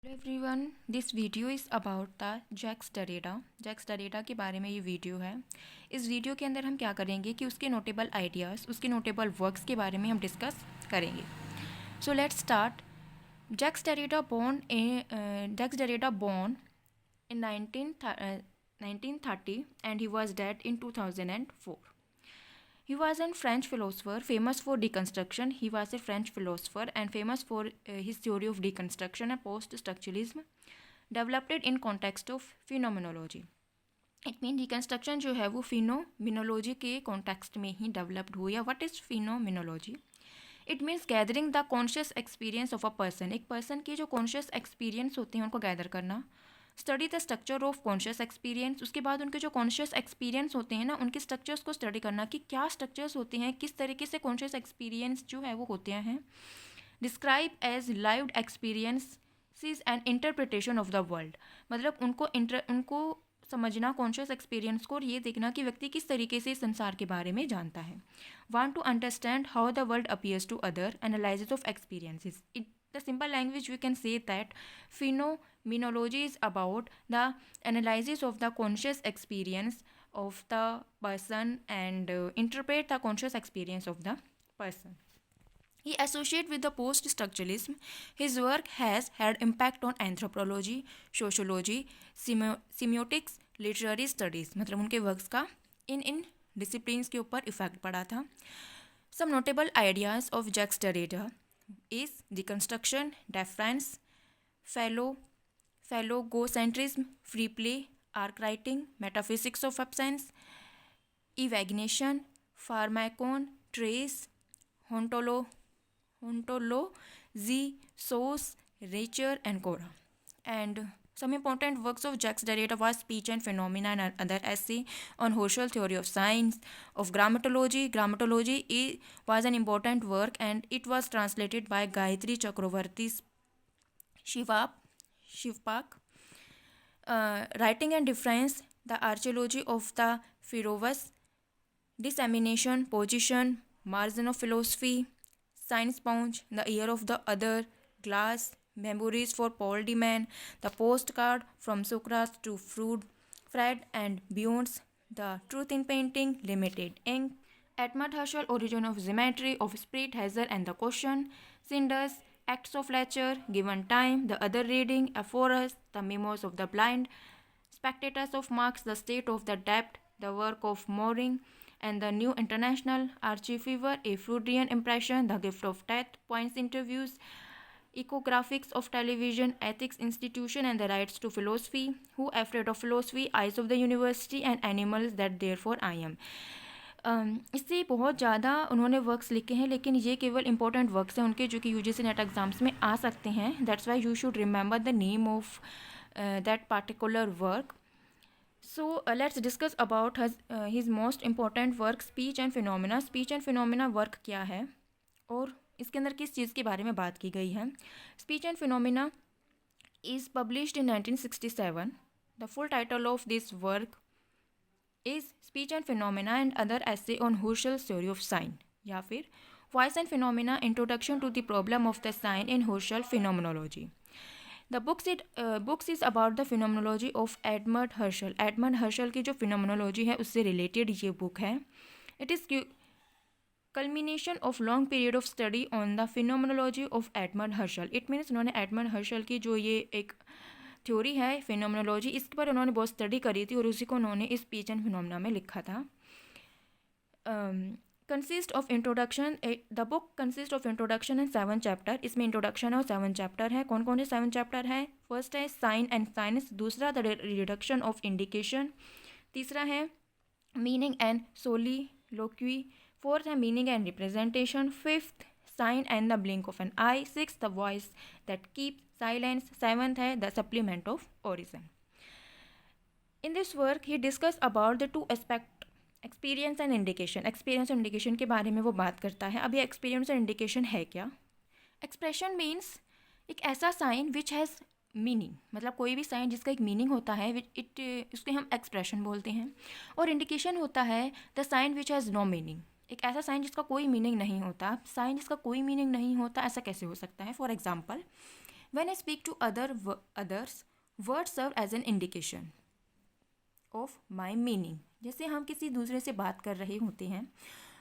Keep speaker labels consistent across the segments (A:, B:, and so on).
A: Hello everyone, this video is about the Jacques Derrida. Jacques Derrida के बारे में ये वीडियो है। इस वीडियो के अंदर हम क्या करेंगे कि उसके नोटेबल आइडियाज़, उसके नोटेबल वर्क्स के बारे में हम डिस्कस करेंगे। So let's start. Jacques Derrida born in 1930 and he was dead in 2004. He was a French philosopher famous for deconstruction. He was a French philosopher and famous for his theory of deconstruction and post-structuralism, developed in context of phenomenology. It mean reconstruction जो है वो phenomenology के context में he developed हुई है. What is phenomenology? It means gathering the conscious experience of a person. एक person के जो कॉन्शियस एक्सपीरियंस होते हैं उनको गैदर करना. Study the structure of conscious experience. उसके बाद उनके जो कॉन्शियस एक्सपीरियंस होते हैं ना, उनके स्ट्रक्चर्स को स्टडी करना कि क्या स्ट्रक्चर्स होते हैं, किस तरीके से कॉन्शियस एक्सपीरियंस जो है वो होते हैं. Describe as lived experiences and interpretation of the world. मतलब उनको समझना कॉन्शियस एक्सपीरियंस को और ये देखना कि व्यक्ति किस तरीके से संसार के बारे में जानता है. Want to understand how the world appears to other. Analysis of experiences. The simple language we can say that phenomenology is about the analysis of the conscious experience of the person and interpret the conscious experience of the person. He associated with the post-structuralism. His work has had impact on anthropology, sociology, semiotics, literary studies. मतलब उनके works का इन disciplines के ऊपर effect पड़ा था. Some notable ideas of Jacques Derrida is deconstruction, deference, phallogocentrism, free play, arc writing, metaphysics of absence, evagination, pharmakon, trace, ontology, source, nature, and cora. And some important works of Jacques Derrida was Speech and Phenomena and other essay on Husserl theory of science, of grammatology. Grammatology was an important work and it was translated by Gayatri Chakravarti Shivpak. Writing and Difference, the archaeology of the Phirovus, Dissemination, Position, Margin of Philosophy, Science Sponge, The Ear of the Other, Glass, Memories for Paul de Man, The Postcard from Socrates to Fred and Beyond, The Truth in Painting, Limited Ink, Edmund Husserl, Origin of Geometry, of Spirit, Hazel and the Question, Cinders, Acts of Lecture, Given Time, The Other Reading, Aphorus, The Memos of the Blind, Spectators of Marx, The State of the Debt, The Work of Moring, and the New International, Archie-Fever, A Freudian Impression, The Gift of Death, Points Interviews, Ecographics of Television, Ethics Institution and the Rights to Philosophy, Who Afraid of Philosophy, Eyes of the University and Animals That Therefore I Am. इससे बहुत ज़्यादा उन्होंने works लिखे हैं, लेकिन ये केवल important works हैं उनके जो कि यूजीसी नेट एग्ज़ाम्स में आ सकते हैं. That's why you should remember the name of that particular work. So let's discuss about his most important work, Speech and Phenomena. Speech and Phenomena work क्या है और इसके अंदर किस चीज़ के बारे में बात की गई है. Speech and Phenomena is published in 1967. The full title of this work is Speech and Phenomena and Other Essay on Husserl's Theory of Sign, या फिर Voice and Phenomena, Introduction to the Problem of the Sign in Husserl Phenomenology. The books is about the phenomenology of Edmund Husserl. Edmund Husserl की जो phenomenology है उससे related ये book है. It is culmination of long period of study on the phenomenology of Edmund Husserl. It means उन्होंने Edmund Husserl की जो ये एक थ्योरी है phenomenology, इसके पर उन्होंने बहुत स्टडी करी थी और उसी को उन्होंने इस Speech and Phenomena में लिखा था. Consist of introduction. The book consist of introduction and 7 chapter. इसमें इंट्रोडक्शन और 7 चैप्टर है. कौन कौन से 7 चैप्टर है? फर्स्ट है साइन एंड साइंस. दूसरा द रिडक्शन ऑफ इंडिकेशन. तीसरा है मीनिंग एंड सोलिलोक्वी. फोर्थ है meaning and representation. Fifth sign and the blink of an eye. Six the voice that keep silence. Seventh है the supplement of origin. In this work he discuss about the 2 aspect, experience and indication. Experience और indication के बारे में वो बात करता है. अभी एक्सपीरियंस और इंडिकेशन है क्या? एक्सप्रेशन मीन्स एक ऐसा साइन विच हैज़ मीनिंग. मतलब कोई भी साइन जिसका एक मीनिंग होता है, उसको हम एक्सप्रेशन बोलते हैं. और इंडिकेशन होता है the sign which has no meaning. एक ऐसा साइन जिसका कोई मीनिंग नहीं होता. साइन जिसका कोई मीनिंग नहीं होता ऐसा कैसे हो सकता है? For example When I speak to others, words serve as an indication of my meaning. जैसे हम किसी दूसरे से बात कर रहे होते हैं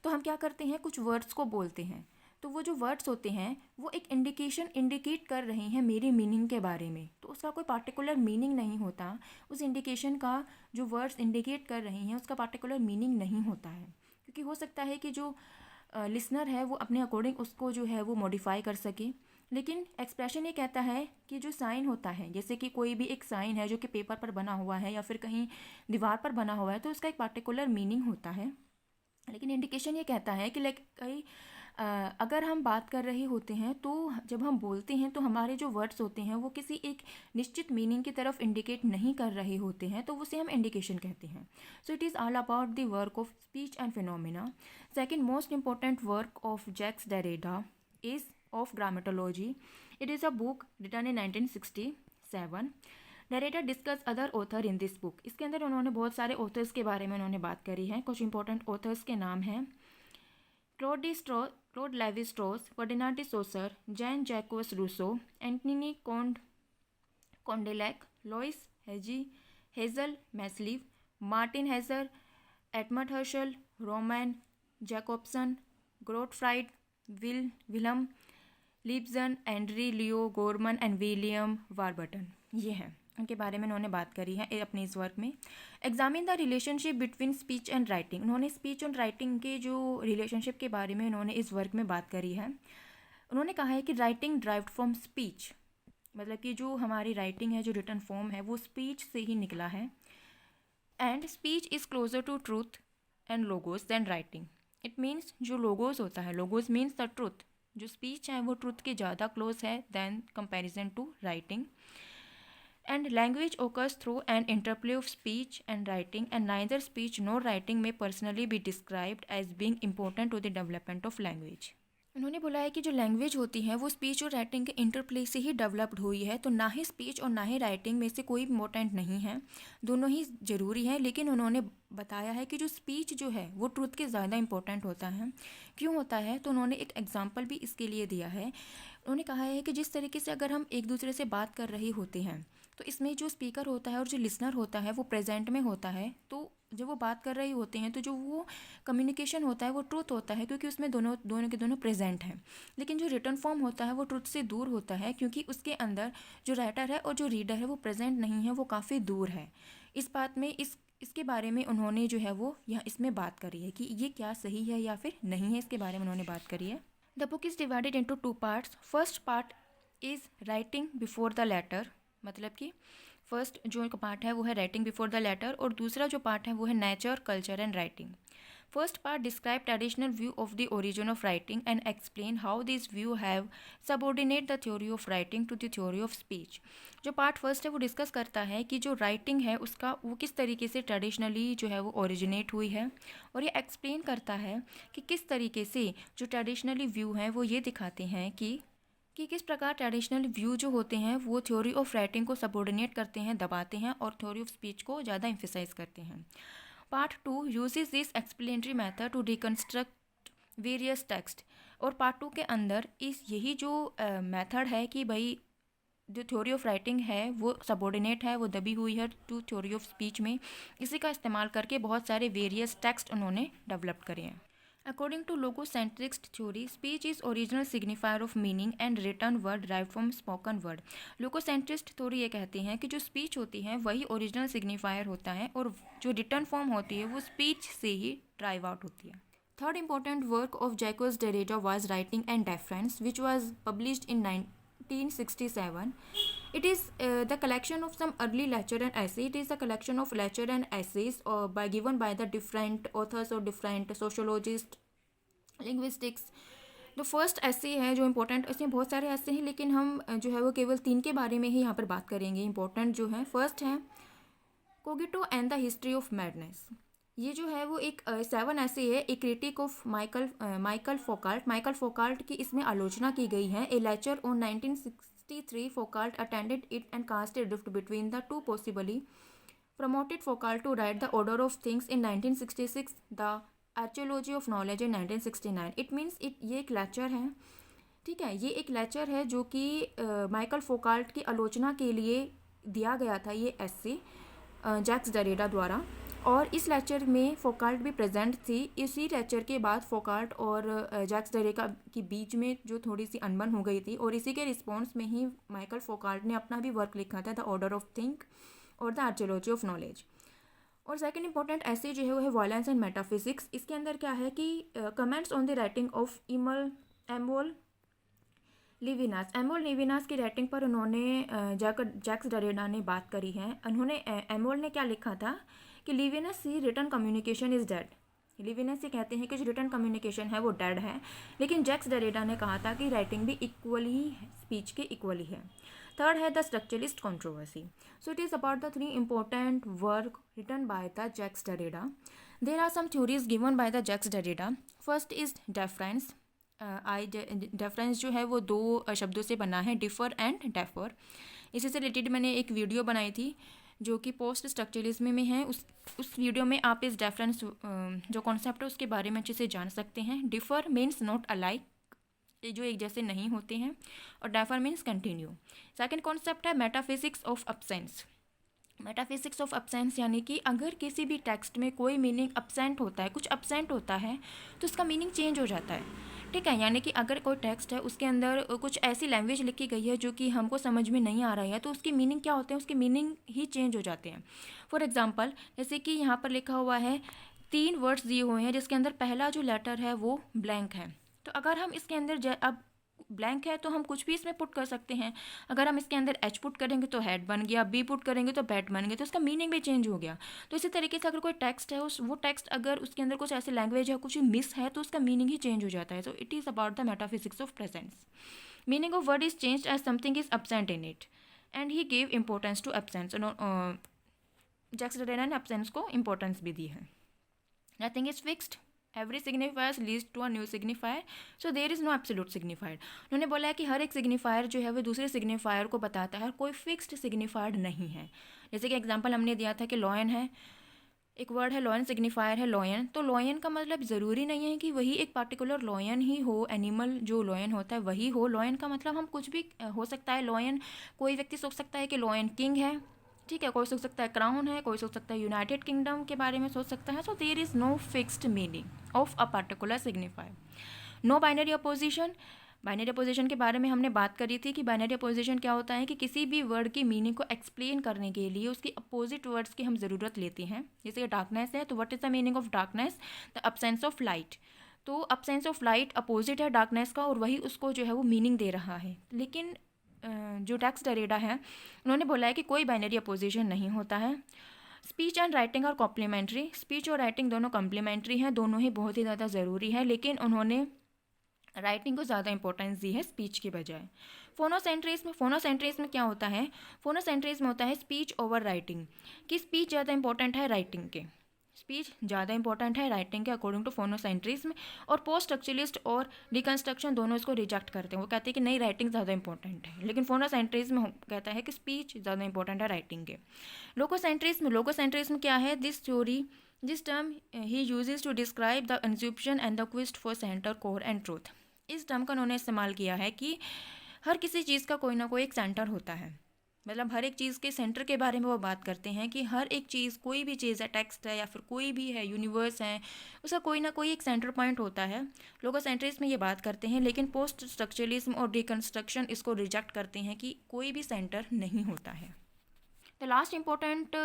A: तो हम क्या करते हैं, कुछ वर्ड्स को बोलते हैं, तो वो जो वर्ड्स होते हैं वो एक इंडिकेशन इंडिकेट कर रहे हैं मेरे मीनिंग के बारे में, तो उसका कोई पार्टिकुलर मीनिंग नहीं होता, उस इंडिकेशन का जो वर्ड्स इंडिकेट कर रहे हैं उसका पार्टिकुलर मीनिंग नहीं होता है, क्योंकि हो सकता है कि जो लिसनर है वो अपने अकॉर्डिंग उसको जो है वो मॉडिफाई कर सके। लेकिन एक्सप्रेशन ये कहता है कि जो साइन होता है, जैसे कि कोई भी एक साइन है जो कि पेपर पर बना हुआ है या फिर कहीं दीवार पर बना हुआ है, तो उसका एक पार्टिकुलर मीनिंग होता है। लेकिन इंडिकेशन ये कहता है कि लाइक कई अगर हम बात कर रहे होते हैं तो जब हम बोलते हैं तो हमारे जो वर्ड्स होते हैं वो किसी एक निश्चित मीनिंग की तरफ इंडिकेट नहीं कर रहे होते हैं, तो उसे हम इंडिकेशन कहते हैं। So it is all about the work of speech and phenomena. Second most important work of Jacques Derrida is of grammatology. It is a book written in 1967। Derrida discuss other author in this book. इसके अंदर उन्होंने बहुत सारे authors के बारे में उन्होंने बात करी है। कुछ इंपॉर्टेंट ऑथर्स के नाम हैं Claude Levi Strauss, Ferdinand de Saussure, Jean Jacques Rousseau, Antony Condillac, Louis Hjelmslev, Martin Heidegger, Edmund Husserl, Roman Jakobson, Gottfried, Wilhelm Leibniz, Andre Leroi Gourhan and William Warburton, ये हैं, उनके बारे में उन्होंने बात करी है अपने इस वर्क में। Examine the relationship between speech and writing. उन्होंने स्पीच और राइटिंग के जो रिलेशनशिप के बारे में उन्होंने इस वर्क में बात करी है। उन्होंने कहा है कि राइटिंग ड्राइव्ड फ्रॉम स्पीच, मतलब कि जो हमारी राइटिंग है, जो रिटन फॉर्म है, वो स्पीच से ही निकला है। And speech is closer to truth and logos than writing. It means जो लोगोस होता है, लोगोस मीन्स द ट्रूथ, जो स्पीच है वो ट्रूथ के ज़्यादा क्लोज है than comparison to writing. And language occurs through an interplay of speech and writing, and neither speech nor writing may personally be described as being important to the development of language. उन्होंने बोला है कि जो language होती है वो speech और writing के इंटरप्ले से ही डेवलप्ड हुई है, तो ना ही स्पीच और ना ही राइटिंग में से कोई इम्पोर्टेंट नहीं है, दोनों ही ज़रूरी है। लेकिन उन्होंने बताया है कि जो स्पीच जो है वो ट्रूथ के ज़्यादा इम्पोर्टेंट होता है। क्यों होता है, तो उन्होंने एक एग्जांपल भी इसके लिए दिया है। उन्होंने कहा है कि जिस तरीके से अगर हम एक दूसरे से बात कर रहे होते हैं तो इसमें जो स्पीकर होता है और जो लिसनर होता है वो प्रेजेंट में होता है, तो जब वो बात कर रहे होते हैं तो जो वो कम्युनिकेशन होता है वो ट्रूथ होता है, क्योंकि उसमें दोनों के दोनों प्रेजेंट हैं। लेकिन जो रिटन फॉर्म होता है वो ट्रूथ से दूर होता है, क्योंकि उसके अंदर जो राइटर है और जो रीडर है वो प्रेजेंट नहीं है, वो काफ़ी दूर है। इस बात में इसके बारे में उन्होंने जो है वो यहाँ इसमें बात करी है कि ये क्या सही है या फिर नहीं है, इसके बारे में उन्होंने बात करी है। The book is divided into 2 parts. First part is writing before the letter, मतलब कि फर्स्ट जो पार्ट है वो है राइटिंग बिफोर द लेटर, और दूसरा जो पार्ट है वो है nature, culture and writing. First part describe traditional view of the origin of writing and explain how this view have subordinate the theory of writing to the theory of speech. जो part first है वो discuss करता है कि जो writing है उसका वो किस तरीके से ट्रेडिशनली जो है वो ओरिजिनेट हुई है, और ये एक्सप्लेन करता है कि किस तरीके से जो ट्रेडिशनली व्यू हैं वो ये दिखाते हैं कि किस प्रकार ट्रेडिशनल व्यू जो होते हैं वो थ्योरी ऑफ राइटिंग को सबऑर्डिनेट करते हैं, दबाते हैं, और थ्योरी ऑफ स्पीच को ज़्यादा एम्फेसाइज करते हैं। Part 2 uses this explanatory method to reconstruct various text, और पार्ट 2 के अंदर यही जो मेथड है कि भाई जो थ्योरी ऑफ राइटिंग है वो सबऑर्डिनेट है, वो दबी हुई है टू थ्योरी ऑफ स्पीच में, इसी का इस्तेमाल करके बहुत सारे वेरियस टेक्स्ट उन्होंने डेवलप करे हैं। According to logocentric theory, speech is original signifier of meaning and written word derived from spoken word. Logocentric theory ये कहते हैं कि जो speech होती है वही original signifier होता है, और जो written form होती है वो speech से ही drive out होती है। Third important work of Jacques Derrida was Writing and Difference, which was published in 1967. It is the collection of some early lecture and essay. It is a collection of lecture and essays given by the different authors or different sociologists, linguistics. जो first ऐसे है जो important, इसमें बहुत सारे ऐसे हैं लेकिन हम जो है वो केवल 3 के बारे में ही यहाँ पर बात करेंगे इम्पोर्टेंट जो है। फर्स्ट है cogito and the history of madness. ये जो है वो एक 7 ऐसे है, एक क्रिटिक ऑफ माइकल फोकाल्ट की इसमें आलोचना की गई है। ए lecture on 1963 Foucault attended it and cast a rift between the two, possibly promoted Foucault to write The Order of Things in 1966, The Archaeology of Knowledge in 1969. It means ये एक lecture है ठीक है, ये एक लेक्चर है जो कि माइकल फोकाल्ट की आलोचना के लिए दिया गया था, ये एस्से जैक्स डेरिडा द्वारा। और इस लेक्चर में फोकाल्ट भी प्रेजेंट थी। इसी लेक्चर के बाद फोकाल्ट और जैक्स डेरिडा के बीच में जो थोड़ी सी अनबन हो गई थी, और इसी के रिस्पॉन्स में ही माइकल फोकाल्ट ने अपना भी वर्क लिखा था, द ऑर्डर ऑफ थिंक और द आर्कियोलॉजी ऑफ नॉलेज। और सेकंड इंपॉर्टेंट ऐसे जो है वो है वायलेंस एंड मेटाफिजिक्स। इसके अंदर क्या है कि comments on the writing of Emmanuel Levinas. Emmanuel Levinas की राइटिंग पर उन्होंने जैक्स डेरिडा ने बात करी है। उन्होंने एमोल ने क्या लिखा था कि Levinas he written communication is dead. Levinas ये कहते हैं कि जो रिटन कम्युनिकेशन है वो डेड है, लेकिन जैक्स डेरिडा ने कहा था कि राइटिंग भी इक्वली ही स्पीच के इक्वली है। थर्ड है the structuralist controversy. So it is about the 3 important work written by the Jacques Derrida. There are some theories given by the Jacques Derrida. First is difference. Difference जो है वो 2 शब्दों से बना है, डिफर एंड डेफर। इसी से related मैंने एक वीडियो बनाई थी जो कि पोस्ट स्ट्रक्चरलिज्म में है। उस वीडियो में आप इस डेफरेंस जो कॉन्सेप्ट है उसके बारे में अच्छे से जान सकते हैं। डिफर मीन्स नॉट अलाइक, जो एक जैसे नहीं होते हैं, और defer means continue. Second concept है metaphysics of absence. Metaphysics of absence यानी कि अगर किसी भी टेक्स्ट में कोई मीनिंग अब्सेंट होता है, कुछ अब्सेंट होता है, तो उसका मीनिंग चेंज हो जाता है। ठीक है, यानी कि अगर कोई टेक्स्ट है उसके अंदर कुछ ऐसी लैंग्वेज लिखी गई है जो कि हमको समझ में नहीं आ रही है, तो उसकी मीनिंग क्या होते हैं, उसके मीनिंग ही चेंज हो जाते हैं। फॉर एग्जांपल, जैसे कि यहाँ पर लिखा हुआ है 3 वर्ड्स दिए हुए हैं जिसके अंदर पहला जो लेटर है वो ब्लैंक है। तो अगर हम इसके अंदर अब ब्लैंक है तो हम कुछ भी इसमें पुट कर सकते हैं। अगर हम इसके अंदर एच पुट करेंगे तो हेड बन गया, बी पुट करेंगे तो बैट बन गया, तो उसका मीनिंग भी चेंज हो गया। तो इसी तरीके से अगर कोई टेक्स्ट है वो टेक्स्ट अगर उसके अंदर कुछ ऐसी लैंग्वेज है, कुछ मिस है, तो उसका मीनिंग ही चेंज हो जाता है। So it is about the metaphysics of presence. Meaning of word is change as something is absent in it and he gave importance to absence. Jacques Derrida ने absence को importance भी दी है। Nothing is fixed, every signifier leads to a new signifier, so there is no absolute signifier. उन्होंने बोला है कि हर एक सिग्निफायर जो है वो दूसरे सिग्निफायर को बताता है, कोई फिक्स्ड सिग्निफायर नहीं है। जैसे कि एग्जांपल हमने दिया था कि लॉयन है, एक वर्ड है लॉयन, सिग्निफायर है लॉयन। तो लॉयन का मतलब ज़रूरी नहीं है कि वही एक पार्टिकुलर लॉयन ही हो, एनिमल जो लॉयन होता है वही हो। लॉयन का मतलब हम कुछ भी हो सकता है। लॉयन, कोई व्यक्ति सोच सकता है कि लॉयन किंग है, ठीक है, कोई सोच सकता है क्राउन है, कोई सोच सकता है यूनाइटेड किंगडम के बारे में सोच सकता है। So there is no fixed meaning of a particular signifier. No binary opposition. Binary opposition के बारे में हमने बात करी थी कि बाइनरी अपोजिशन क्या होता है कि किसी भी वर्ड की मीनिंग को एक्सप्लेन करने के लिए उसकी अपोजिट वर्ड्स की हम ज़रूरत लेते हैं। जैसे कि डार्कनेस है, तो what is the meaning of darkness? The absence of light. तो अब्सेंस ऑफ लाइट अपोजिट है डार्कनेस का, और वही उसको जो है वो मीनिंग दे रहा है। लेकिन जो जैक्स डेरिडा है उन्होंने बोला है कि कोई बाइनरी अपोजिशन नहीं होता है। स्पीच एंड राइटिंग और कॉम्प्लीमेंट्री। स्पीच और राइटिंग दोनों कॉम्प्लीमेंट्री हैं, दोनों ही बहुत ही ज़्यादा ज़रूरी है, लेकिन उन्होंने राइटिंग को ज़्यादा इंपॉर्टेंस दी है स्पीच के बजाय। फोनोसेंट्रिज्म क्या होता है? फोनोसेंट्रिज्म होता है स्पीच ओवर राइटिंग, कि स्पीच ज़्यादा इंपॉर्टेंट है राइटिंग के, स्पीच ज़्यादा इंपॉर्टेंट है राइटिंग के अकॉर्डिंग टू फोनोसेंट्रिज्म। और पोस्ट स्ट्रक्चरलिस्ट और रिकन्स्ट्रक्शन दोनों इसको रिजेक्ट करते हैं। वो कहते हैं कि नहीं, राइटिंग ज़्यादा इंपॉर्टेंट है, लेकिन फोनोसेंट्रिज्म कहता है कि स्पीच ज़्यादा इंपॉर्टेंट है राइटिंग के। लोकोसेंट्रिज्म क्या है? This term he uses to describe the consumption and the quest for center, core and truth. इस टर्म का उन्होंने इस्तेमाल किया है कि हर किसी चीज़ का कोई ना कोई एक सेंटर होता है, मतलब हर एक चीज़ के सेंटर के बारे में वो बात करते हैं कि हर एक चीज़, कोई भी चीज़ है, टेक्स्ट है या फिर कोई भी है, यूनिवर्स है, उसका कोई ना कोई एक सेंटर पॉइंट होता है। लोकोसेंट्रिज्म में ये बात करते हैं, लेकिन पोस्ट स्ट्रक्चरलिज्म और रिकन्स्ट्रक्शन इसको रिजेक्ट करते हैं कि कोई भी सेंटर नहीं होता है। The last important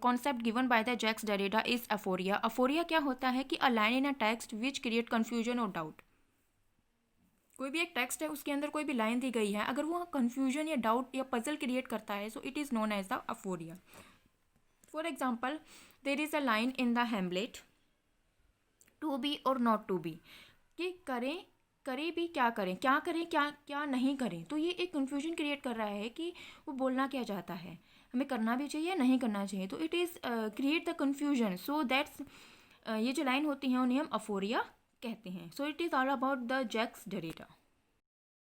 A: concept given by the Jacques Derrida is aporia. Aporia क्या होता है कि a line in a text which create confusion और डाउट। कोई भी एक टेक्स्ट है, उसके अंदर कोई भी लाइन दी गई है, अगर वो कन्फ्यूजन या डाउट या पजल क्रिएट करता है, so it is known as the aporia. For example, there is a line in the Hamlet, to be और नॉट टू बी, कि करें भी क्या करें, क्या नहीं करें। तो ये एक कन्फ्यूजन क्रिएट कर रहा है कि वो बोलना क्या चाहता है, हमें करना भी चाहिए नहीं करना चाहिए। तो it is create the confusion. So that's ये जो लाइन होती हैं उन्हें हम अफोरिया कहते हैं। So it is all about the Jacques Derrida.